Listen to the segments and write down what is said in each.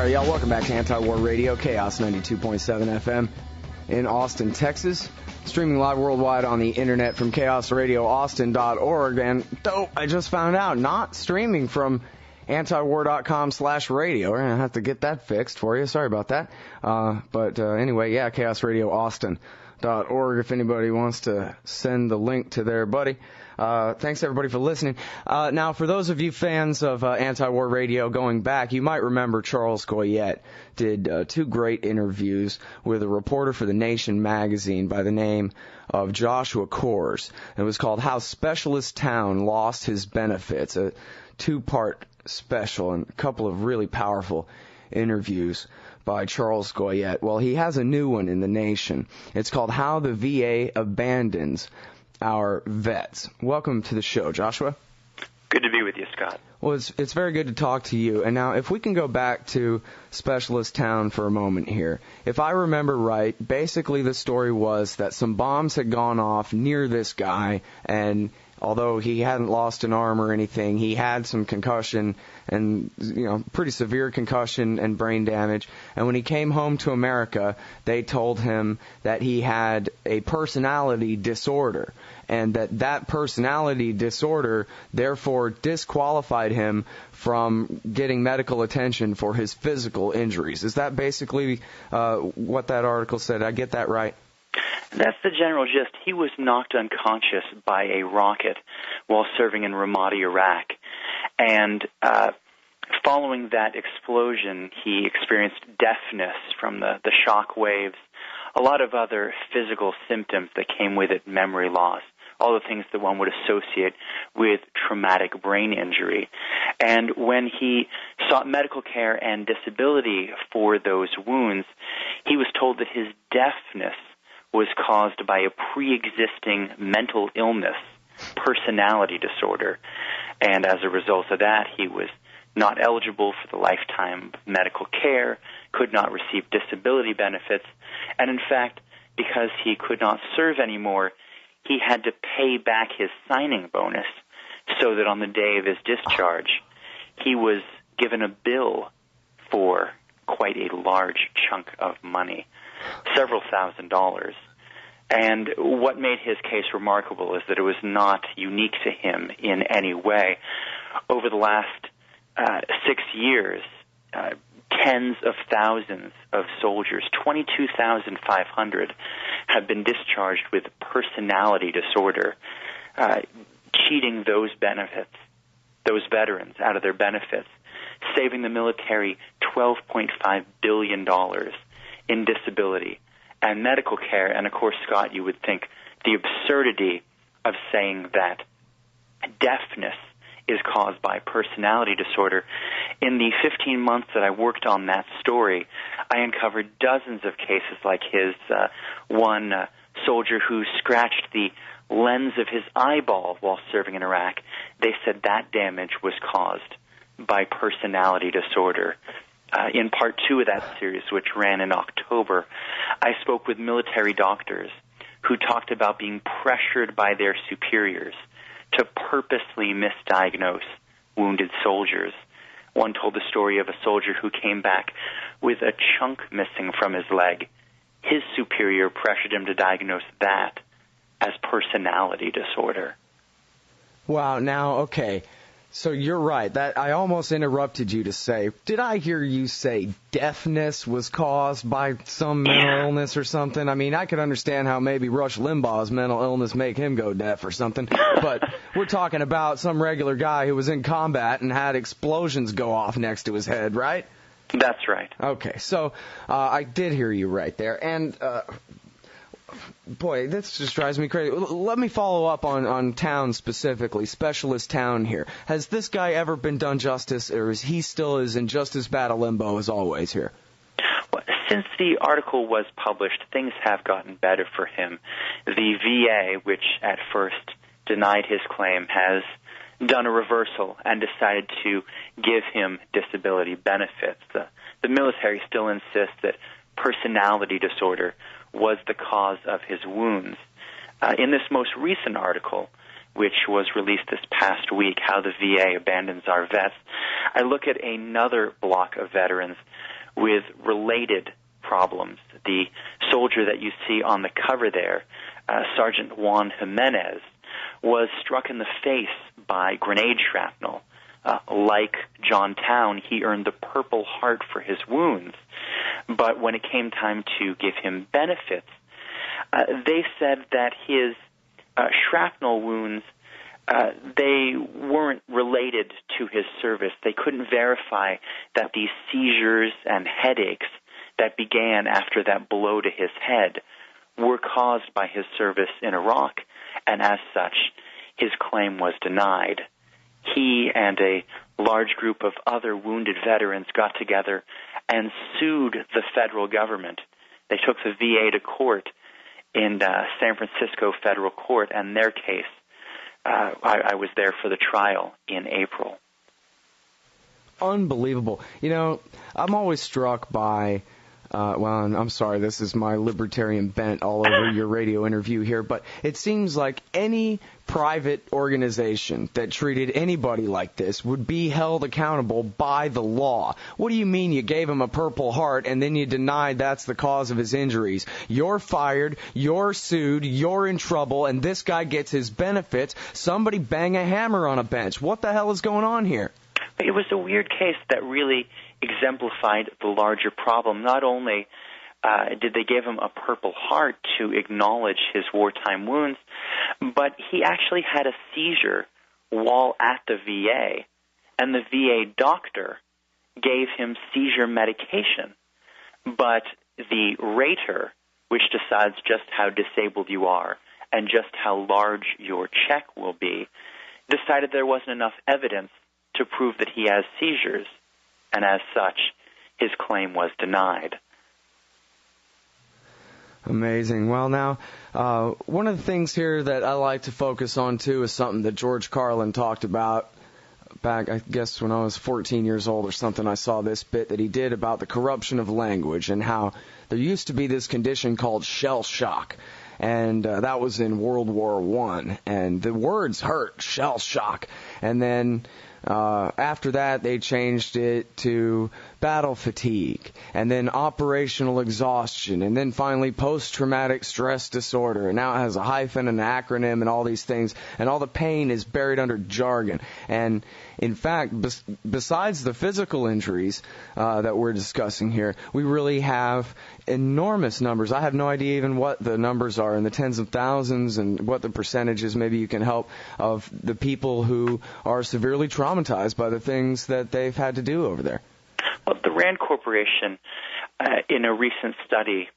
right, y'all, welcome back to Anti-War Radio, Chaos 92.7 FM in Austin, Texas. Streaming live worldwide on the internet from chaosradioaustin.org. And I just found out, not streaming from antiwar.com/radio. We're going to have to get that fixed for you. Sorry about that. But anyway, yeah, chaosradioaustin.org if anybody wants to send the link to their buddy. Thanks, everybody, for listening. Now, for those of you fans of Anti-War Radio going back, you might remember Charles Goyette did two great interviews with a reporter for The Nation magazine by the name of Joshua Coors. It was called How Specialist Town Lost His Benefits, a two-part special and a couple of really powerful interviews by Charles Goyette. Well, he has a new one in The Nation. It's called How the VA Abandons Our Vets. Welcome to the show, Joshua. Good to be with you, Scott. Well, it's very good to talk to you. And now, if we can go back to Specialist Town for a moment here. If I remember right, basically the story was that some bombs had gone off near this guy, and although he hadn't lost an arm or anything, he had some concussion and, pretty severe concussion and brain damage. And when he came home to America, they told him that he had a personality disorder, and that personality disorder therefore disqualified him from getting medical attention for his physical injuries. Is that basically what that article said? Did I get that right? That's the general gist. He was knocked unconscious by a rocket while serving in Ramadi, Iraq. And following that explosion, he experienced deafness from the shock waves, a lot of other physical symptoms that came with it, memory loss, all the things that one would associate with traumatic brain injury. And when he sought medical care and disability for those wounds, he was told that his deafness was caused by a pre-existing mental illness, personality disorder. And as a result of that, he was not eligible for the lifetime medical care, could not receive disability benefits, and in fact, because he could not serve anymore, he had to pay back his signing bonus so that on the day of his discharge, he was given a bill for quite a large chunk of money, several $1,000s. And what made his case remarkable is that it was not unique to him in any way. Over the last 6 years, tens of thousands of soldiers, 22,500, have been discharged with personality disorder, cheating those benefits, those veterans out of their benefits, saving the military $12.5 billion in disability and medical care. And, of course, Scott, you would think the absurdity of saying that deafness is caused by personality disorder. In the 15 months that I worked on that story, I uncovered dozens of cases like his. One soldier who scratched the lens of his eyeball while serving in Iraq, they said that damage was caused by personality disorder. In part 2 of that series, which ran in October, I spoke with military doctors who talked about being pressured by their superiors to purposely misdiagnose wounded soldiers. One told the story of a soldier who came back with a chunk missing from his leg. His superior pressured him to diagnose that as personality disorder. Wow, now, okay. So you're right. That I almost interrupted you to say, did I hear you say deafness was caused by some mental illness or something? I mean, I could understand how maybe Rush Limbaugh's mental illness make him go deaf or something, but we're talking about some regular guy who was in combat and had explosions go off next to his head, right? That's right. Okay, so I did hear you right there, and boy, this just drives me crazy. Let me follow up on Town specifically, Specialist Town here. Has this guy ever been done justice, or is he still in just as bad a limbo as always here? Well, since the article was published, things have gotten better for him. The VA, which at first denied his claim, has done a reversal and decided to give him disability benefits. The military still insists that personality disorder was the cause of his wounds. In this most recent article, which was released this past week, How the VA Abandons Our Vets, I look at another block of veterans with related problems. The soldier that you see on the cover there, Sergeant Juan Jimenez, was struck in the face by grenade shrapnel. Like John Town, he earned the Purple Heart for his wounds. But when it came time to give him benefits, they said that his shrapnel wounds, they weren't related to his service. They couldn't verify that these seizures and headaches that began after that blow to his head were caused by his service in Iraq, and as such, his claim was denied. He and a large group of other wounded veterans got together and sued the federal government. They took the VA to court in San Francisco federal court, and their case, I was there for the trial in April. Unbelievable. You know, I'm always struck by, well, I'm sorry, this is my libertarian bent all over your radio interview here, but it seems like any private organization that treated anybody like this would be held accountable by the law. What do you mean you gave him a Purple Heart and then you denied that's the cause of his injuries? You're fired, you're sued, you're in trouble, and this guy gets his benefits. Somebody bang a hammer on a bench. What the hell is going on here? It was a weird case that really exemplified the larger problem. Not only did they give him a Purple Heart to acknowledge his wartime wounds, but he actually had a seizure while at the VA, and the VA doctor gave him seizure medication. But the rater, which decides just how disabled you are and just how large your check will be, decided there wasn't enough evidence to prove that he has seizures, and as such, his claim was denied. Amazing. Well, now, one of the things here that I like to focus on, too, is something that George Carlin talked about back, I guess, when I was 14 years old or something. I saw this bit that he did about the corruption of language and how there used to be this condition called shell shock. And that was in World War I. And the words hurt, shell shock. And then after that, they changed it to battle fatigue, and then operational exhaustion, and then finally post-traumatic stress disorder. And now it has a hyphen and an acronym and all these things, and all the pain is buried under jargon. And in fact, besides the physical injuries that we're discussing here, we really have enormous numbers. I have no idea even what the numbers are in the tens of thousands and what the percentages, maybe you can help, of the people who are severely traumatized by the things that they've had to do over there. Well, the RAND Corporation, in a recent study,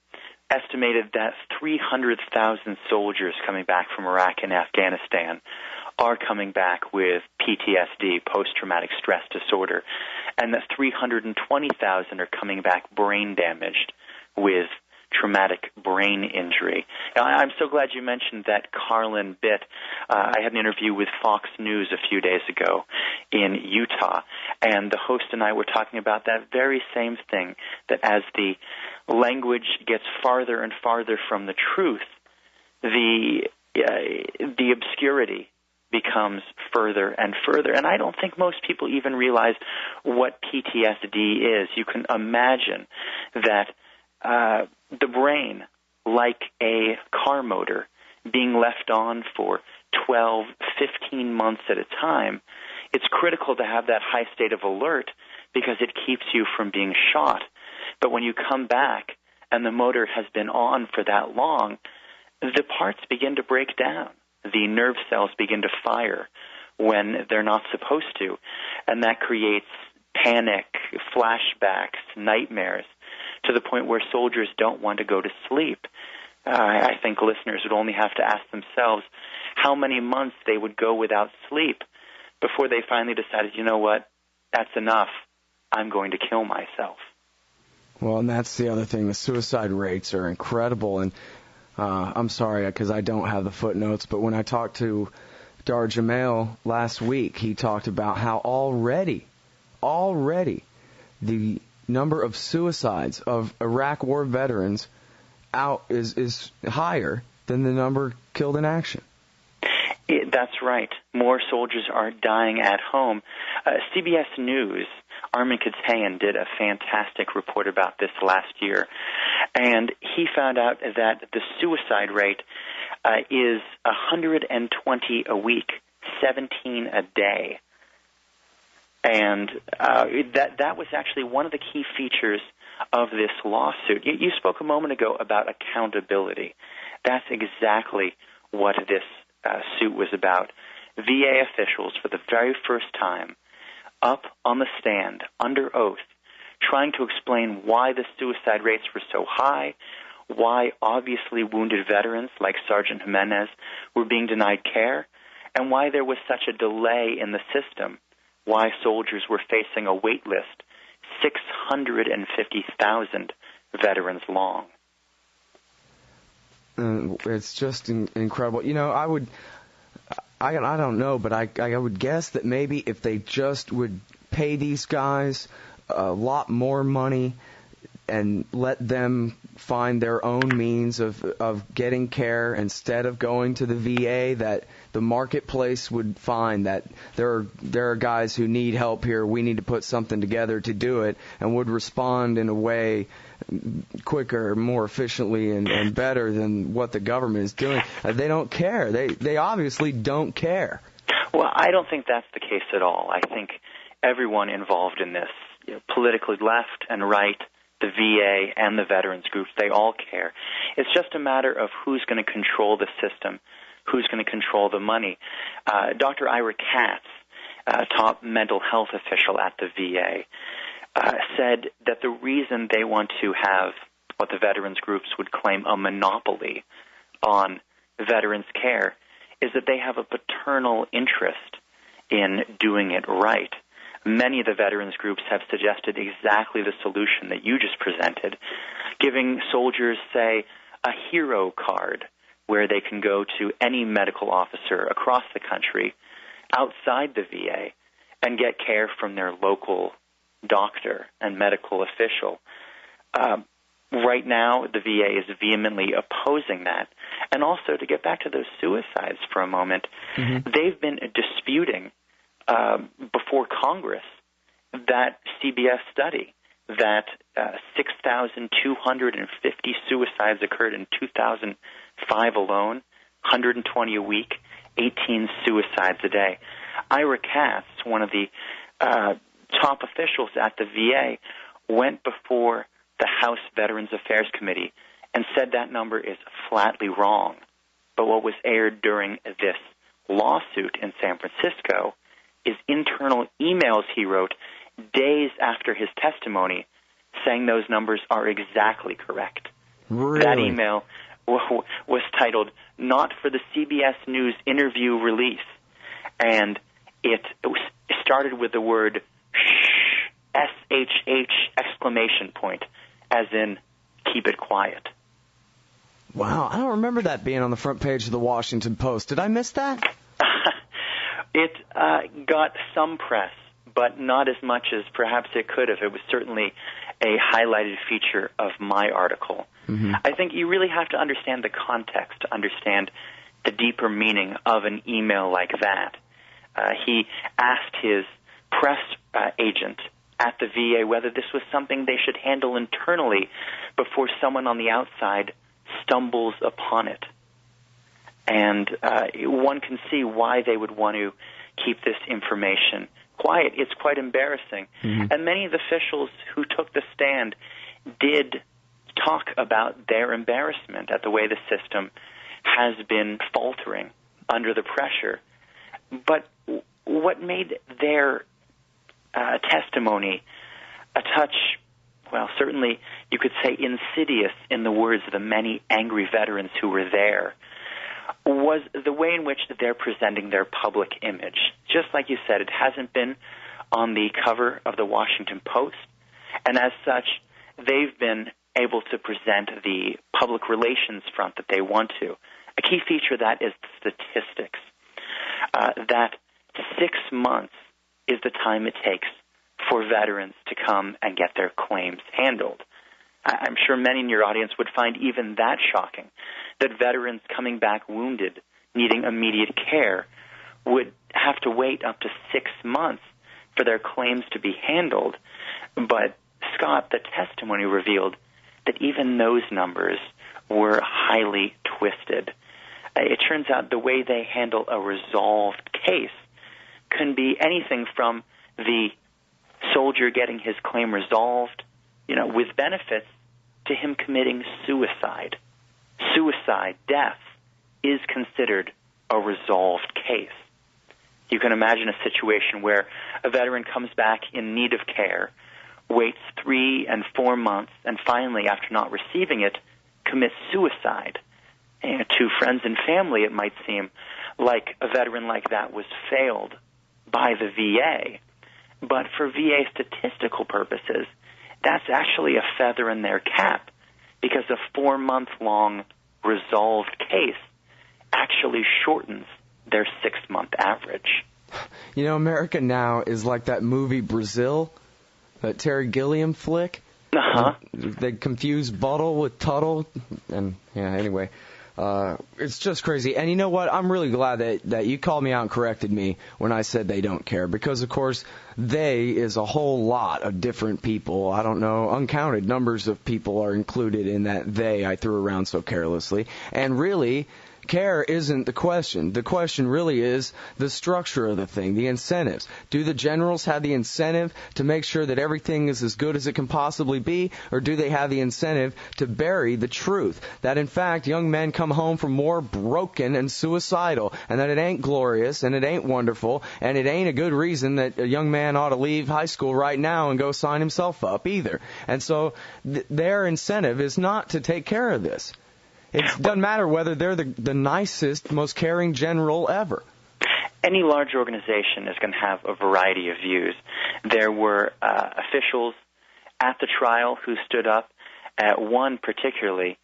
estimated that 300,000 soldiers coming back from Iraq and Afghanistan are coming back with PTSD, post-traumatic stress disorder, and that 320,000 are coming back brain damaged with traumatic brain injury. Now, I'm so glad you mentioned that Carlin bit. I had an interview with Fox News a few days ago in Utah, and the host and I were talking about that very same thing, that as the language gets farther and farther from the truth, the obscurity becomes further and further. And I don't think most people even realize what PTSD is. You can imagine that the brain, like a car motor, being left on for 12, 15 months at a time, it's critical to have that high state of alert because it keeps you from being shot. But when you come back and the motor has been on for that long, the parts begin to break down. The nerve cells begin to fire when they're not supposed to, and that creates panic, flashbacks, nightmares, to the point where soldiers don't want to go to sleep. I think listeners would only have to ask themselves how many months they would go without sleep before they finally decided, you know what, that's enough. I'm going to kill myself. Well, and that's the other thing. The suicide rates are incredible. And I'm sorry because I don't have the footnotes, but when I talked to Dar Jamel last week, he talked about how already the number of suicides of Iraq war veterans out is higher than the number killed in action. That's right. More soldiers are dying at home. CBS News Armin Katayan did a fantastic report about this last year, and he found out that the suicide rate is 120 a week, 17 a day. And that was actually one of the key features of this lawsuit. You spoke a moment ago about accountability. That's exactly what this suit was about. VA officials, for the very first time, up on the stand, under oath, trying to explain why the suicide rates were so high, why obviously wounded veterans like Sergeant Jimenez were being denied care, and why there was such a delay in the system, why soldiers were facing a wait list 650,000 veterans long. It's just incredible. You know, I don't know, but I would guess that maybe if they just would pay these guys a lot more money and let them find their own means of getting care instead of going to the VA, that the marketplace would find that there are guys who need help here. We need to put something together to do it, and would respond in a way quicker, more efficiently, and better than what the government is doing. They don't care. They obviously don't care. Well, I don't think that's the case at all. I think everyone involved in this, politically left and right, the VA and the veterans groups, they all care. It's just a matter of who's going to control the system, who's going to control the money. Dr. Ira Katz, top mental health official at the VA, said that the reason they want to have what the veterans groups would claim a monopoly on veterans care is that they have a paternal interest in doing it right. Many of the veterans groups have suggested exactly the solution that you just presented, giving soldiers, say, a hero card where they can go to any medical officer across the country outside the VA and get care from their local doctor and medical official. Right now, the VA is vehemently opposing that. And also, to get back to those suicides for a moment, they've been disputing before Congress that CBS study that 6,250 suicides occurred in 2005 alone, 120 a week, 18 suicides a day. Ira Katz, one of the top officials at the VA, went before the House Veterans Affairs Committee and said that number is flatly wrong. But what was aired during this lawsuit in San Francisco is internal emails he wrote days after his testimony saying those numbers are exactly correct. Really? That email was titled, "Not for the CBS News Interview Release," and it started with the word shh, SHH exclamation point, as in keep it quiet. Wow, I don't remember that being on the front page of the Washington Post. Did I miss that? It got some press, but not as much as perhaps it could have. It was certainly a highlighted feature of my article. I think you really have to understand the context to understand the deeper meaning of an email like that. He asked his press agent at the VA whether this was something they should handle internally before someone on the outside stumbles upon it. And one can see why they would want to keep this information quiet. It's quite embarrassing. And many of the officials who took the stand did talk about their embarrassment at the way the system has been faltering under the pressure. But what made their testimony a touch, well, certainly you could say insidious in the words of the many angry veterans who were there, was the way in which they're presenting their public image. Just like you said, it hasn't been on the cover of the Washington Post, and as such, they've been able to present the public relations front that they want to. A key feature of that is statistics, that 6 months is the time it takes for veterans to come and get their claims handled. I'm sure many in your audience would find even that shocking, that veterans coming back wounded, needing immediate care, would have to wait up to 6 months for their claims to be handled. But, Scott, the testimony revealed that even those numbers were highly twisted. It turns out the way they handle a resolved case can be anything from the soldier getting his claim resolved, with benefits, to him committing suicide. Suicide, death, is considered a resolved case. You can imagine a situation where a veteran comes back in need of care, waits 3 and 4 months, and finally, after not receiving it, commits suicide. And to friends and family, it might seem like a veteran like that was failed by the VA. But for VA statistical purposes, that's actually a feather in their cap, because a 4-month-long resolved case actually shortens their 6-month average. America Now is like that movie Brazil, that Terry Gilliam flick. Uh-huh. They confuse Buttle with Tuttle, and anyway. It's just crazy. And you know what? I'm really glad that you called me out and corrected me when I said they don't care, because, of course, they is a whole lot of different people. I don't know, uncounted numbers of people are included in that they I threw around so carelessly. And really, care isn't the question. The question really is the structure of the thing, the incentives. Do the generals have the incentive to make sure that everything is as good as it can possibly be, or do they have the incentive to bury the truth? That, in fact, young men come home from war broken and suicidal, and that it ain't glorious, and it ain't wonderful, and it ain't a good reason that a young man ought to leave high school right now and go sign himself up either. And so their incentive is not to take care of this. It doesn't matter whether they're the nicest, most caring general ever. Any large organization is going to have a variety of views. There were officials at the trial who stood up, one particularly,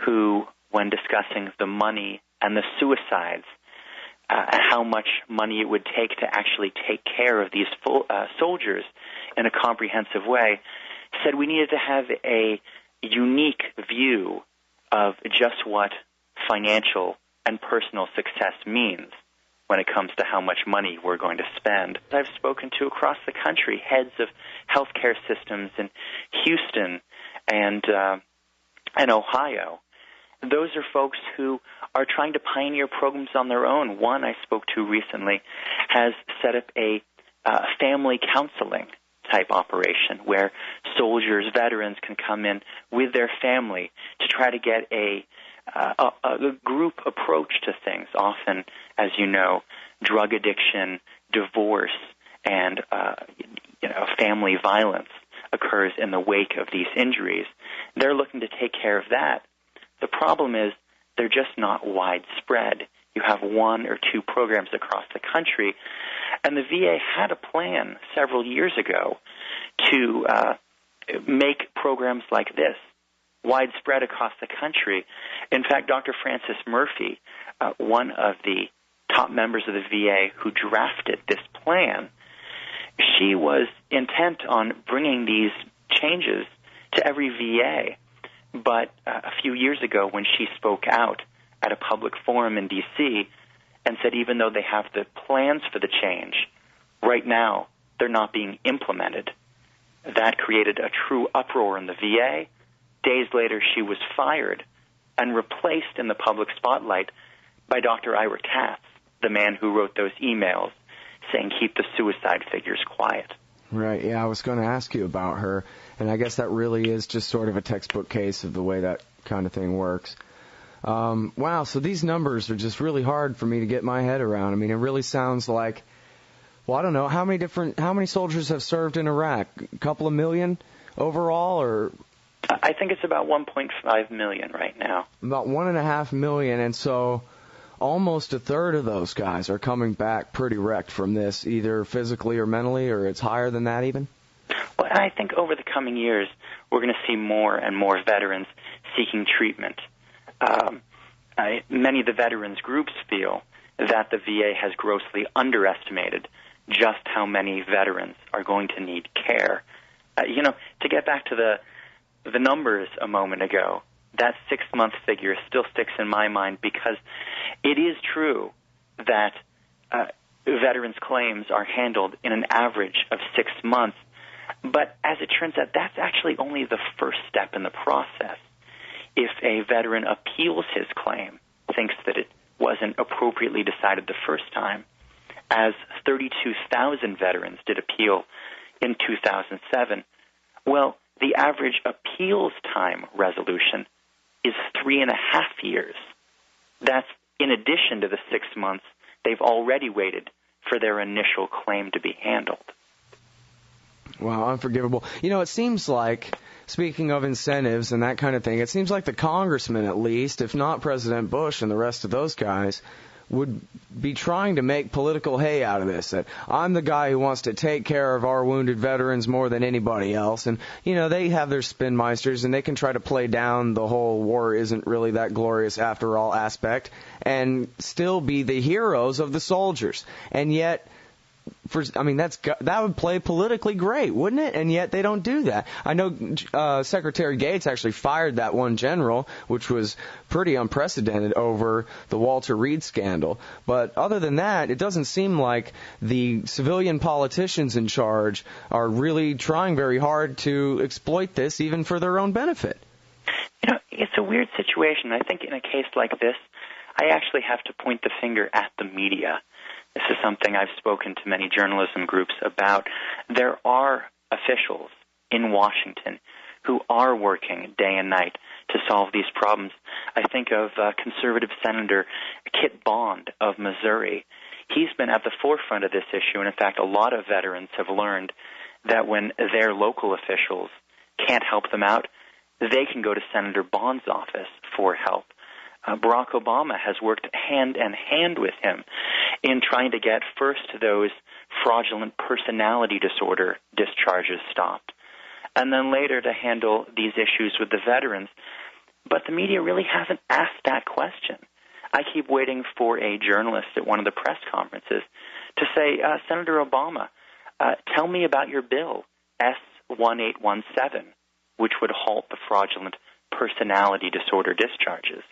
who, when discussing the money and the suicides, how much money it would take to actually take care of these soldiers in a comprehensive way, said we needed to have a unique view of just what financial and personal success means when it comes to how much money we're going to spend. I've spoken to across the country heads of healthcare systems in Houston and Ohio. Those are folks who are trying to pioneer programs on their own. One I spoke to recently has set up a family counseling type operation where soldiers, veterans can come in with their family to try to get a group approach to things. Often, as you know, drug addiction, divorce, and family violence occurs in the wake of these injuries. They're looking to take care of that. The problem is they're just not widespread. You have 1 or 2 programs across the country, and the VA had a plan several years ago to make programs like this widespread across the country. In fact, Dr. Frances Murphy, one of the top members of the VA who drafted this plan, she was intent on bringing these changes to every VA. But a few years ago, when she spoke out at a public forum in D.C. and said even though they have the plans for the change, right now they're not being implemented, that created a true uproar in the VA. Days later, she was fired and replaced in the public spotlight by Dr. Ira Katz, the man who wrote those emails saying keep the suicide figures quiet. Right, yeah, I was going to ask you about her, and I guess that really is just sort of a textbook case of the way that kind of thing works. Wow, so these numbers are just really hard for me to get my head around. I mean, it really sounds like, well, I don't know, how many soldiers have served in Iraq? A couple of million overall, or? I think it's about 1.5 million right now. About 1.5 million, and so almost a third of those guys are coming back pretty wrecked from this, either physically or mentally, or it's higher than that even? Well, I think over the coming years, we're going to see more and more veterans seeking treatment. Many of the veterans groups feel that the VA has grossly underestimated just how many veterans are going to need care. To get back to the numbers a moment ago, that 6-month figure still sticks in my mind because it is true that veterans' claims are handled in an average of 6 months. But as it turns out, that's actually only the first step in the process. If a veteran appeals his claim, thinks that it wasn't appropriately decided the first time, as 32,000 veterans did appeal in 2007, well, the average appeals time resolution is 3.5 years. That's in addition to the 6 months they've already waited for their initial claim to be handled. Wow, unforgivable. You know, it seems like, speaking of incentives and that kind of thing, it seems like the congressman, at least, if not President Bush and the rest of those guys, would be trying to make political hay out of this. That I'm the guy who wants to take care of our wounded veterans more than anybody else. And, you know, they have their spin meisters, and they can try to play down the whole war isn't really that glorious after all aspect and still be the heroes of the soldiers. And yet, that would play politically great, wouldn't it? And yet they don't do that. I know Secretary Gates actually fired that one general, which was pretty unprecedented over the Walter Reed scandal. But other than that, it doesn't seem like the civilian politicians in charge are really trying very hard to exploit this, even for their own benefit. You know, it's a weird situation. I think in a case like this, I actually have to point the finger at the media. This is something I've spoken to many journalism groups about. There are officials in Washington who are working day and night to solve these problems. I think of conservative Senator Kit Bond of Missouri. He's been at the forefront of this issue, and in fact, a lot of veterans have learned that when their local officials can't help them out, they can go to Senator Bond's office for help. Barack Obama has worked hand in hand with him in trying to get first those fraudulent personality disorder discharges stopped, and then later to handle these issues with the veterans. But the media really hasn't asked that question. I keep waiting for a journalist at one of the press conferences to say, Senator Obama, tell me about your bill, S-1817, which would halt the fraudulent personality disorder discharges.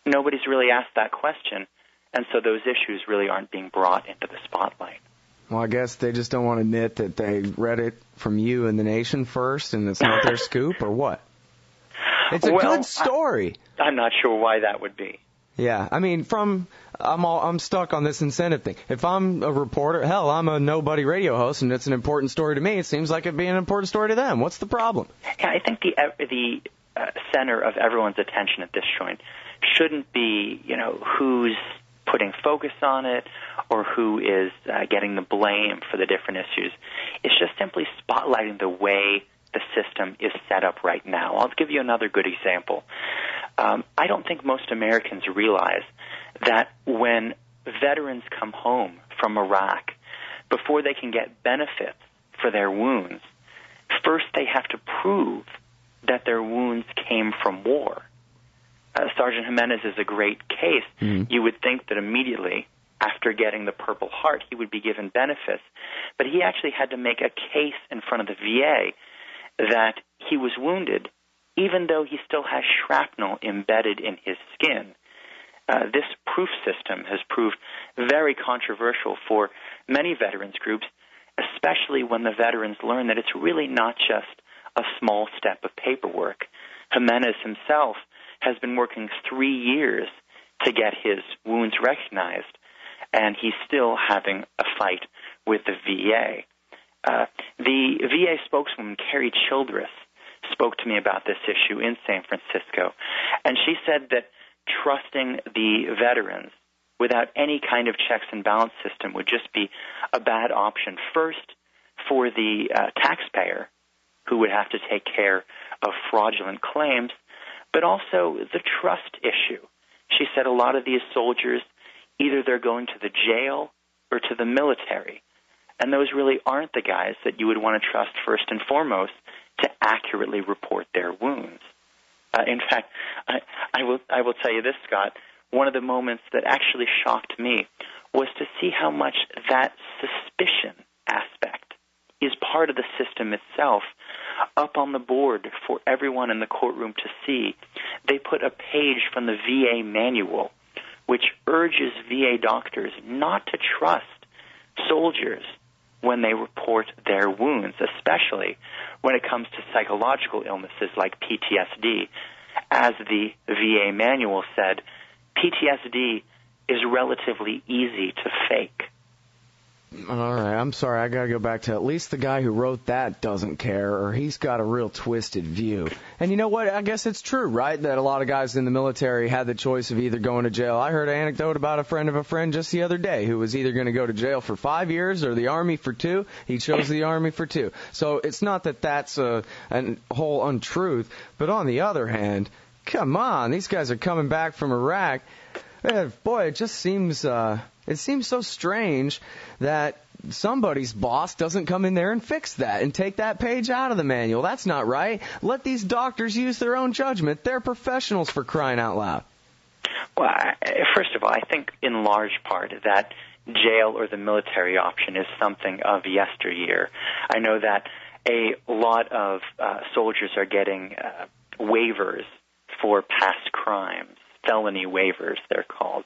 Nobody's really asked that question, and so those issues really aren't being brought into the spotlight. Well, I guess they just don't want to admit that they read it from you and the Nation first, and it's not their scoop, or what? It's a good story. I'm not sure why that would be. Yeah, I mean, I'm stuck on this incentive thing. If I'm a reporter, hell, I'm a nobody radio host, and it's an important story to me. It seems like it'd be an important story to them. What's the problem? Yeah, I think the center of everyone's attention at this joint shouldn't be, who's putting focus on it or who is getting the blame for the different issues. It's just simply spotlighting the way the system is set up right now. I'll give you another good example. I don't think most Americans realize that when veterans come home from Iraq, before they can get benefits for their wounds, first they have to prove that their wounds came from war. Sergeant Jimenez is a great case. Mm-hmm. You would think that immediately after getting the Purple Heart, he would be given benefits. But he actually had to make a case in front of the VA that he was wounded, even though he still has shrapnel embedded in his skin. This proof system has proved very controversial for many veterans groups, especially when the veterans learn that it's really not just a small step of paperwork. Jimenez himself has been working 3 years to get his wounds recognized, and he's still having a fight with the VA. The VA spokeswoman, Carrie Childress, spoke to me about this issue in San Francisco, and she said that trusting the veterans without any kind of checks and balance system would just be a bad option. First, for the taxpayer, who would have to take care of fraudulent claims, but also the trust issue. She said a lot of these soldiers, either they're going to the jail or to the military, and those really aren't the guys that you would want to trust first and foremost to accurately report their wounds. In fact, I will tell you this, Scott, one of the moments that actually shocked me was to see how much that suspicion aspect is part of the system itself. Up on the board for everyone in the courtroom to see, they put a page from the VA manual which urges VA doctors not to trust soldiers when they report their wounds, especially when it comes to psychological illnesses like PTSD. As the VA manual said, PTSD is relatively easy to fake. All right, I'm sorry, I gotta go back to at least the guy who wrote that doesn't care, or he's got a real twisted view. And you know what, I guess it's true, right, that a lot of guys in the military had the choice of either going to jail. I heard an anecdote about a friend of a friend just the other day who was either going to go to jail for 5 years or the Army for 2. He chose the Army for 2. So it's not that that's a whole untruth, but on the other hand, come on, these guys are coming back from Iraq. Boy, it just seems... It seems so strange that somebody's boss doesn't come in there and fix that and take that page out of the manual. That's not right. Let these doctors use their own judgment. They're professionals, for crying out loud. Well, first of all, I think in large part that jail or the military option is something of yesteryear. I know that a lot of soldiers are getting waivers for past crimes, felony waivers they're called.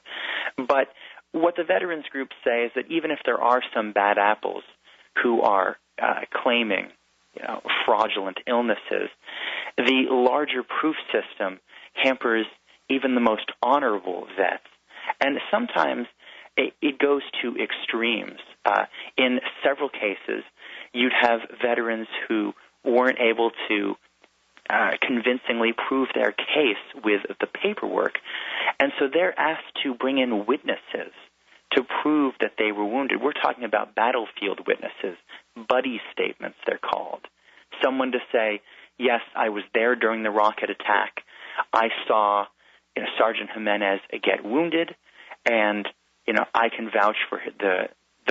But what the veterans groups say is that even if there are some bad apples who are claiming fraudulent illnesses, the larger proof system hampers even the most honorable vets. And sometimes it goes to extremes. In several cases, you'd have veterans who weren't able to convincingly prove their case with the paperwork. And so they're asked to bring in witnesses to prove that they were wounded. We're talking about battlefield witnesses, buddy statements they're called. Someone to say, yes, I was there during the rocket attack. I saw Sergeant Jimenez get wounded, and I can vouch for the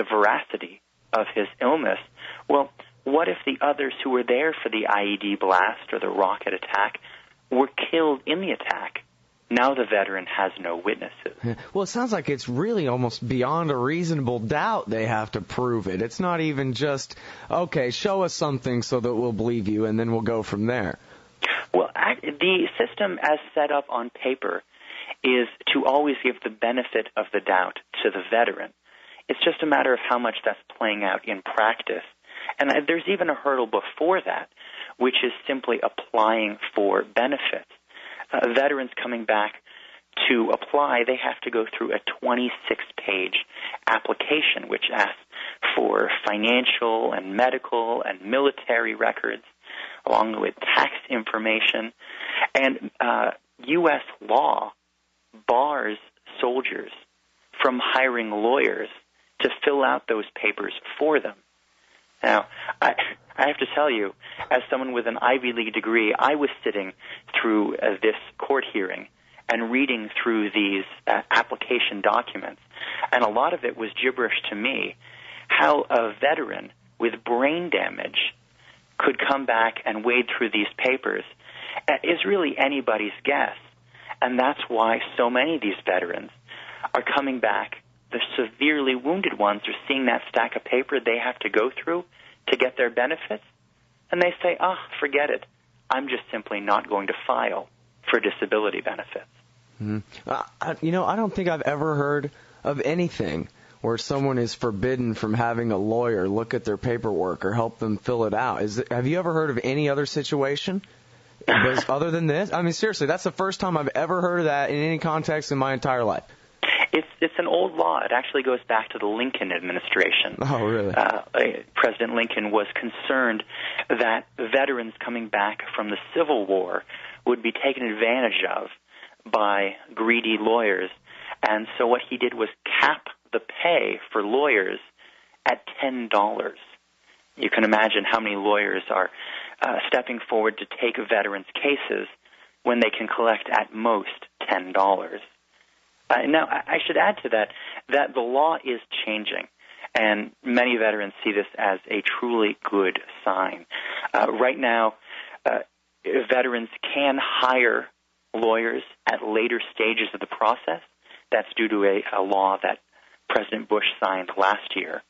veracity of his illness. Well, what if the others who were there for the IED blast or the rocket attack were killed in the attack? Now the veteran has no witnesses. Well, it sounds like it's really almost beyond a reasonable doubt they have to prove it. It's not even just, okay, show us something so that we'll believe you, and then we'll go from there. Well, the system as set up on paper is to always give the benefit of the doubt to the veteran. It's just a matter of how much that's playing out in practice. And there's even a hurdle before that, which is simply applying for benefits. Veterans coming back to apply, they have to go through a 26-page application, which asks for financial and medical and military records, along with tax information. And U.S. law bars soldiers from hiring lawyers to fill out those papers for them. Now, I have to tell you, as someone with an Ivy League degree, I was sitting through this court hearing and reading through these application documents, and a lot of it was gibberish to me. How a veteran with brain damage could come back and wade through these papers is really anybody's guess, and that's why so many of these veterans are coming back. The severely wounded ones are seeing that stack of paper they have to go through to get their benefits, and they say, forget it. I'm just simply not going to file for disability benefits. I don't think I've ever heard of anything where someone is forbidden from having a lawyer look at their paperwork or help them fill it out. Have you ever heard of any other situation other than this? I mean, seriously, that's the first time I've ever heard of that in any context in my entire life. It's an old law. It actually goes back to the Lincoln administration. Oh, really? President Lincoln was concerned that veterans coming back from the Civil War would be taken advantage of by greedy lawyers. And so what he did was cap the pay for lawyers at $10. You can imagine how many lawyers are stepping forward to take veterans' cases when they can collect at most $10. Now, I should add to that the law is changing, and many veterans see this as a truly good sign. Right now, veterans can hire lawyers at later stages of the process. That's due to a law that President Bush signed last year.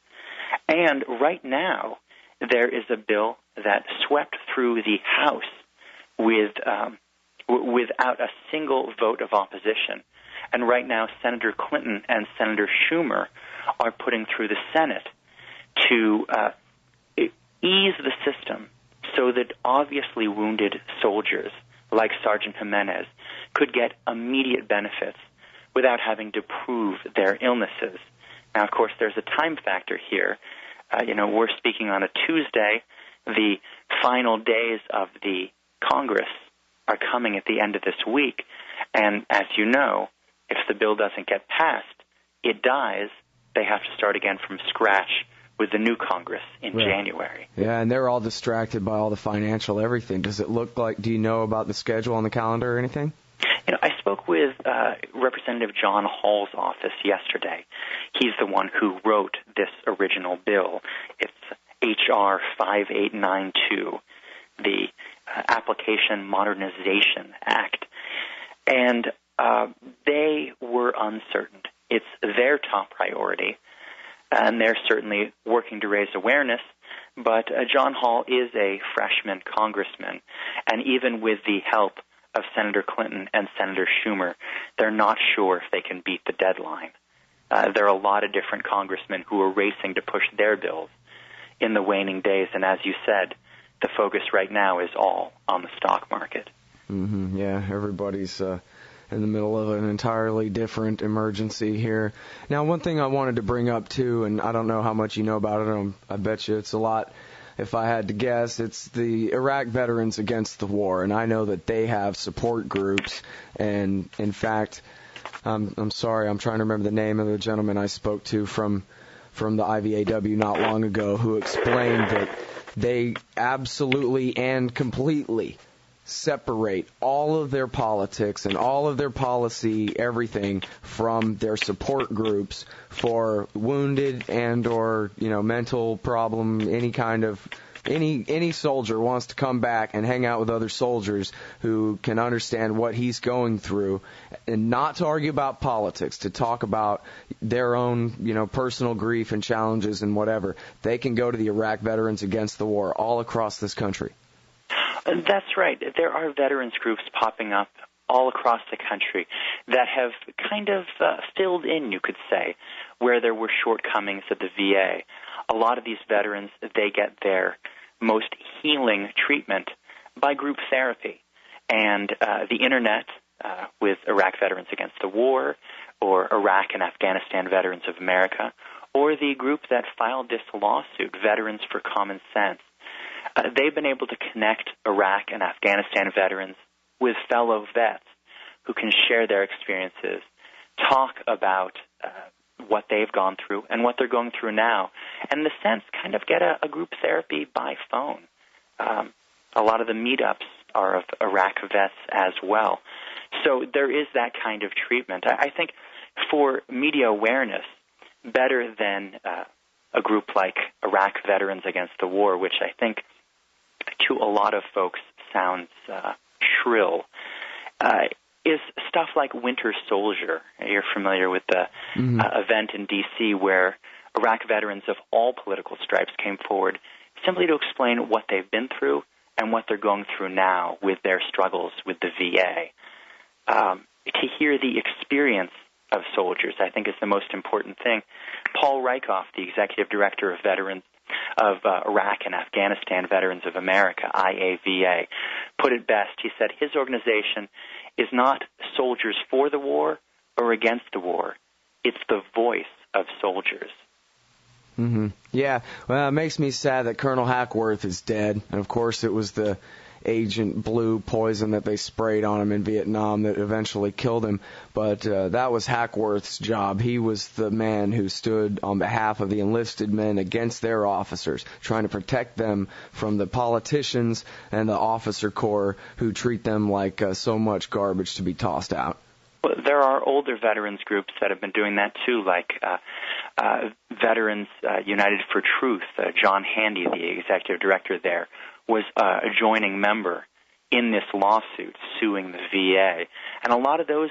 And right now, there is a bill that swept through the House without a single vote of opposition. And right now, Senator Clinton and Senator Schumer are putting through the Senate to ease the system so that obviously wounded soldiers like Sergeant Jimenez could get immediate benefits without having to prove their illnesses. Now, of course, there's a time factor here. We're speaking on a Tuesday. The final days of the Congress are coming at the end of this week. And as you know, if the bill doesn't get passed, it dies. They have to start again from scratch with the new Congress in January. Yeah, and they're all distracted by all the financial everything. Does it look like, do you know about the schedule on the calendar or anything? I spoke with Representative John Hall's office yesterday. He's the one who wrote this original bill. It's H.R. 5892, the Application Modernization Act. And they were uncertain. It's their top priority, and they're certainly working to raise awareness. But John Hall is a freshman congressman, and even with the help of Senator Clinton and Senator Schumer, they're not sure if they can beat the deadline. There are a lot of different congressmen who are racing to push their bills in the waning days, and as you said, the focus right now is all on the stock market. Mm-hmm. Yeah, everybody's in the middle of an entirely different emergency here. Now, one thing I wanted to bring up, too, and I don't know how much you know about it, I bet you it's a lot. If I had to guess, it's the Iraq Veterans Against the War, and I know that they have support groups, and in fact, I'm sorry, I'm trying to remember the name of the gentleman I spoke to from the IVAW not long ago who explained that they absolutely and completely separate all of their politics and all of their policy, everything, from their support groups for wounded and or mental problem, any soldier wants to come back and hang out with other soldiers who can understand what he's going through, and not to argue about politics, to talk about their own personal grief and challenges and whatever. They can go to the Iraq Veterans Against the War all across this country. That's right. There are veterans groups popping up all across the country that have kind of filled in, you could say, where there were shortcomings at the VA. A lot of these veterans, they get their most healing treatment by group therapy. And the Internet, with Iraq Veterans Against the War, or Iraq and Afghanistan Veterans of America, or the group that filed this lawsuit, Veterans for Common Sense, they've been able to connect Iraq and Afghanistan veterans with fellow vets who can share their experiences, talk about what they've gone through and what they're going through now, and in a sense kind of get a group therapy by phone. A lot of the meetups are of Iraq vets as well. So there is that kind of treatment. I think for media awareness, better than a group like Iraq Veterans Against the War, which I think to a lot of folks sounds shrill, is stuff like Winter Soldier. You're familiar with the event in D.C. where Iraq veterans of all political stripes came forward simply to explain what they've been through and what they're going through now with their struggles with the VA. To hear the experience of soldiers, I think, is the most important thing. Paul Rykoff, the executive director of Veterans of Iraq and Afghanistan Veterans of America, IAVA, put it best. He said his organization is not soldiers for the war or against the war. It's the voice of soldiers. Mm-hmm. Yeah, well, it makes me sad that Colonel Hackworth is dead. And, of course, it was the Agent Blue poison that they sprayed on him in Vietnam that eventually killed him. But that was Hackworth's job. He was the man who stood on behalf of the enlisted men against their officers, trying to protect them from the politicians and the officer corps who treat them like so much garbage to be tossed out. Well, there are older veterans groups that have been doing that too, like Veterans United for Truth. John Handy, the executive director there, was a joining member in this lawsuit suing the VA. And a lot of those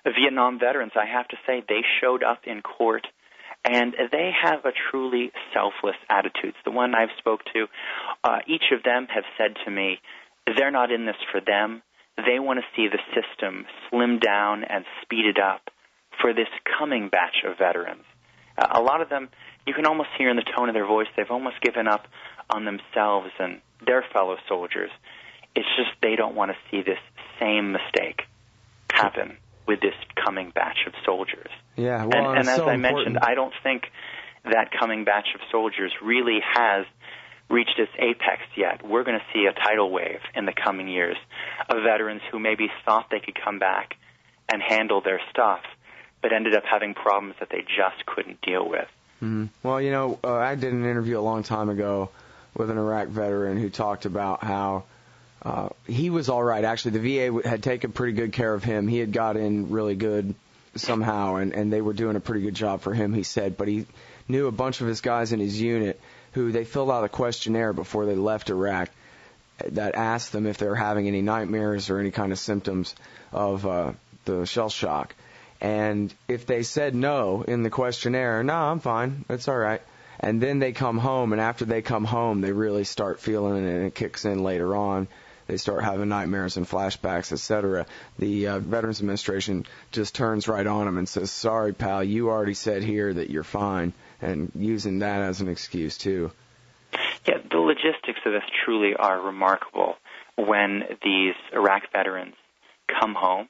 Vietnam veterans, I have to say, they showed up in court, and they have a truly selfless attitude. The one I've spoke to, each of them have said to me, they're not in this for them. They want to see the system slimmed down and speeded up for this coming batch of veterans. A lot of them, you can almost hear in the tone of their voice, they've almost given up on themselves and their fellow soldiers. It's just they don't want to see this same mistake happen with this coming batch of soldiers. Yeah, well, and as so I mentioned, I don't think that coming batch of soldiers really has reached its apex yet. We're going to see a tidal wave in the coming years of veterans who maybe thought they could come back and handle their stuff, but ended up having problems that they just couldn't deal with. Mm-hmm. Well, I did an interview a long time ago with an Iraq veteran who talked about how he was all right. Actually, the VA had taken pretty good care of him. He had got in really good somehow, and they were doing a pretty good job for him, he said. But he knew a bunch of his guys in his unit who they filled out a questionnaire before they left Iraq that asked them if they were having any nightmares or any kind of symptoms of the shell shock. And if they said no in the questionnaire, no, I'm fine, it's all right. And then they come home, and after they come home, they really start feeling it, and it kicks in later on. They start having nightmares and flashbacks, etc. The Veterans Administration just turns right on them and says, sorry, pal, you already said here that you're fine, and using that as an excuse, too. Yeah, the logistics of this truly are remarkable. When these Iraq veterans come home,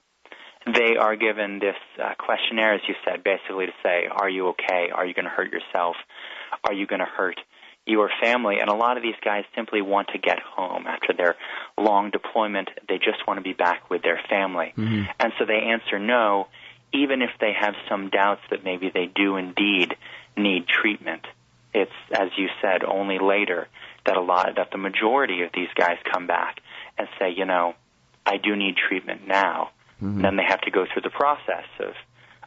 they are given this questionnaire, as you said, basically to say, are you okay? Are you going to hurt yourself? Are you going to hurt your family? And a lot of these guys simply want to get home after their long deployment. They just want to be back with their family. Mm-hmm. And so they answer no, even if they have some doubts that maybe they do indeed need treatment. It's, as you said, only later that the majority of these guys come back and say, I do need treatment now. Mm-hmm. And then they have to go through the process of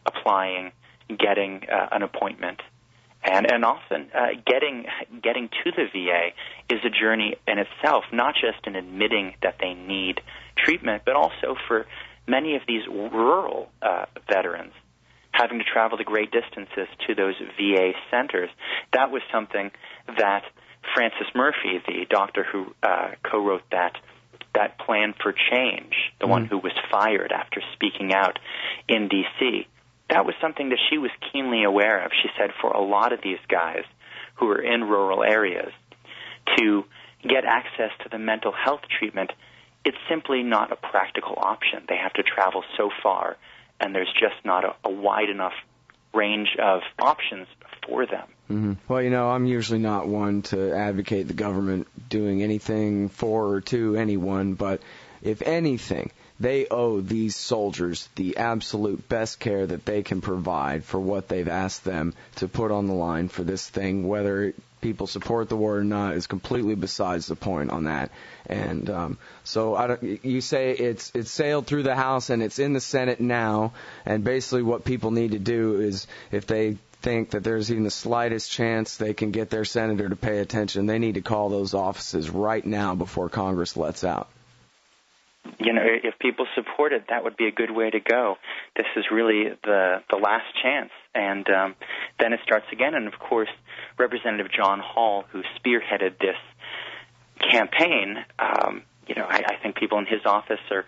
applying, getting an appointment. And often getting to the VA is a journey in itself, not just in admitting that they need treatment, but also for many of these rural veterans having to travel the great distances to those VA centers. That was something that Francis Murphy, the doctor who co-wrote that plan for change, the one who was fired after speaking out in D.C., that was something that she was keenly aware of. She said for a lot of these guys who are in rural areas, to get access to the mental health treatment, it's simply not a practical option. They have to travel so far, and there's just not a wide enough range of options for them. Mm-hmm. Well, I'm usually not one to advocate the government doing anything for or to anyone, but if anything, they owe these soldiers the absolute best care that they can provide for what they've asked them to put on the line for this thing. Whether people support the war or not is completely besides the point on that. And so you say it's sailed through the House and it's in the Senate now, and basically what people need to do is, if they think that there's even the slightest chance they can get their senator to pay attention, they need to call those offices right now before Congress lets out. If people support it, that would be a good way to go. This is really the last chance. And then it starts again. And, of course, Representative John Hall, who spearheaded this campaign, I think people in his office are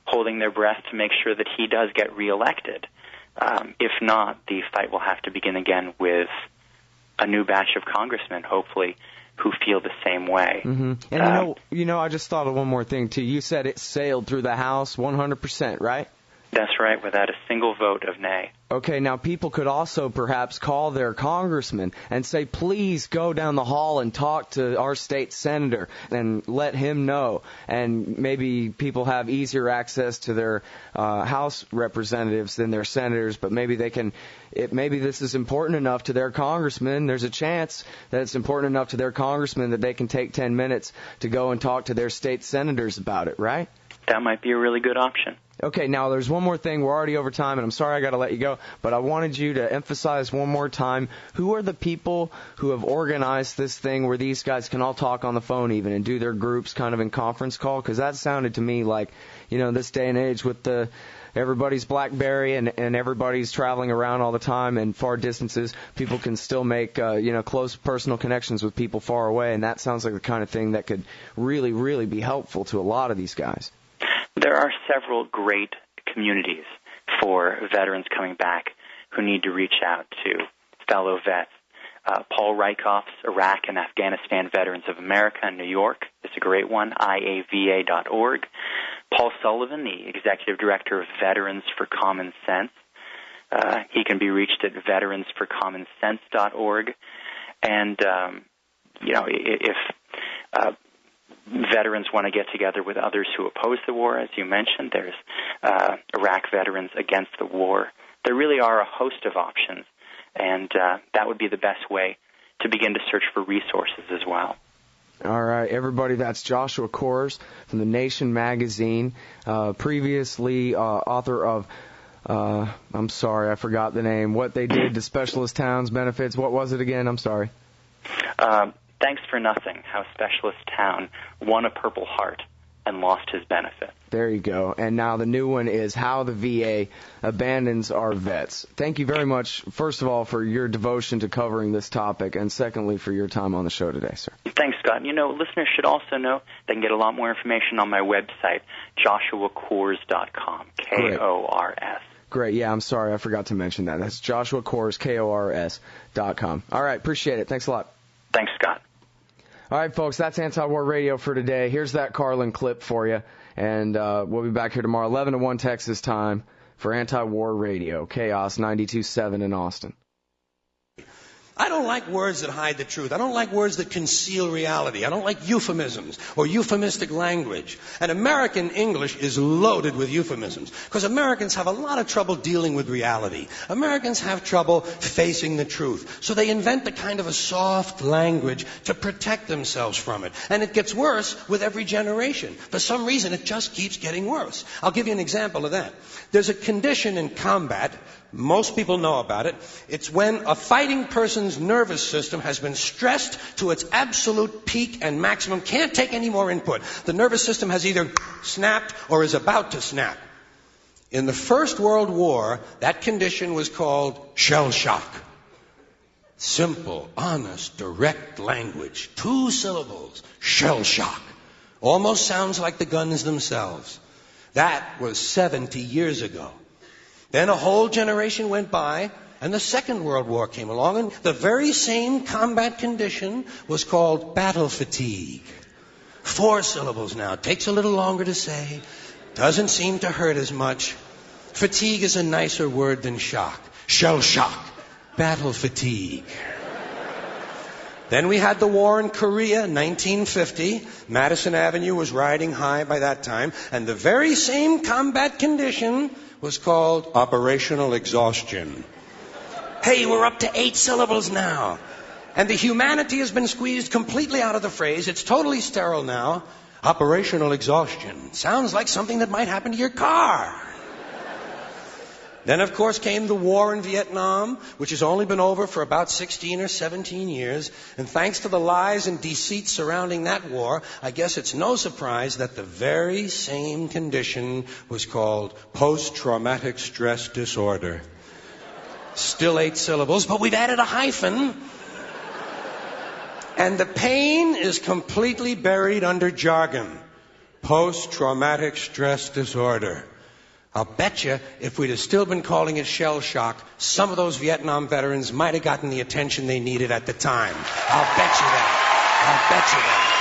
holding their breath to make sure that he does get reelected. If not, the fight will have to begin again with a new batch of congressmen, hopefully, who feel the same way. Mm-hmm. And I just thought of one more thing too. You said it sailed through the House 100%, right? That's right, without a single vote of nay. Okay, now people could also perhaps call their congressman and say, please go down the hall and talk to our state senator and let him know. And maybe people have easier access to their House representatives than their senators, but maybe maybe this is important enough to their congressman. There's a chance that it's important enough to their congressman that they can take 10 minutes to go and talk to their state senators about it, right? That might be a really good option. Okay, now there's one more thing. We're already over time, and I'm sorry I got to let you go, but I wanted you to emphasize one more time, who are the people who have organized this thing where these guys can all talk on the phone even and do their groups kind of in conference call? Because that sounded to me like, this day and age with everybody's BlackBerry and everybody's traveling around all the time and far distances, people can still make, close personal connections with people far away, and that sounds like the kind of thing that could really, really be helpful to a lot of these guys. There are several great communities for veterans coming back who need to reach out to fellow vets. Paul Rykoff's Iraq and Afghanistan Veterans of America in New York is a great one, iava.org. Paul Sullivan, the Executive Director of Veterans for Common Sense, he can be reached at veteransforcommonsense.org. And, if veterans want to get together with others who oppose the war, as you mentioned, there's Iraq Veterans Against the War. There really are a host of options, and that would be the best way to begin to search for resources as well. All right, everybody, that's Joshua Kors from The Nation magazine, previously author of, I'm sorry, I forgot the name, What They Did to Specialist Towns Benefits. What was it again? I'm sorry. Thanks for Nothing, How Specialist Town Won a Purple Heart and Lost His Benefit. There you go. And now the new one is How the VA Abandons Our Vets. Thank you very much, first of all, for your devotion to covering this topic, and secondly, for your time on the show today, sir. Thanks, Scott. Listeners should also know they can get a lot more information on my website, joshuakors.com, K-O-R-S. Great. Yeah, I'm sorry. I forgot to mention that. That's Joshua Kors, Kors.com. All right. Appreciate it. Thanks a lot. Thanks, Scott. All right, folks. That's Anti-War Radio for today. Here's that Carlin clip for you. And we'll be back here tomorrow, 11 to 1 Texas time, for Anti-War Radio, Chaos 92.7 in Austin. I don't like words that hide the truth. I don't like words that conceal reality. I don't like euphemisms or euphemistic language. And American English is loaded with euphemisms because Americans have a lot of trouble dealing with reality. Americans have trouble facing the truth. So they invent a kind of a soft language to protect themselves from it. And it gets worse with every generation. For some reason, it just keeps getting worse. I'll give you an example of that. There's a condition in combat. Most people know about it. It's when a fighting person's nervous system has been stressed to its absolute peak and maximum, can't take any more input. The nervous system has either snapped or is about to snap. In the First World War, that condition was called shell shock. Simple, honest, direct language. 2 syllables. Shell shock. Almost sounds like the guns themselves. That was 70 years ago. Then a whole generation went by, and the Second World War came along, and the very same combat condition was called battle fatigue. 4 syllables now. Takes a little longer to say. Doesn't seem to hurt as much. Fatigue is a nicer word than shock. Shell shock. Battle fatigue. Then we had the war in Korea, 1950. Madison Avenue was riding high by that time, and the very same combat condition was called operational exhaustion. Hey, we're up to 8 syllables now. And the humanity has been squeezed completely out of the phrase. It's totally sterile now. Operational exhaustion. Sounds like something that might happen to your car. Then, of course, came the war in Vietnam, which has only been over for about 16 or 17 years. And thanks to the lies and deceit surrounding that war, I guess it's no surprise that the very same condition was called post-traumatic stress disorder. Still 8 syllables, but we've added a hyphen. And the pain is completely buried under jargon. Post-traumatic stress disorder. I'll bet you if we'd have still been calling it shell shock, some of those Vietnam veterans might have gotten the attention they needed at the time. I'll bet you that.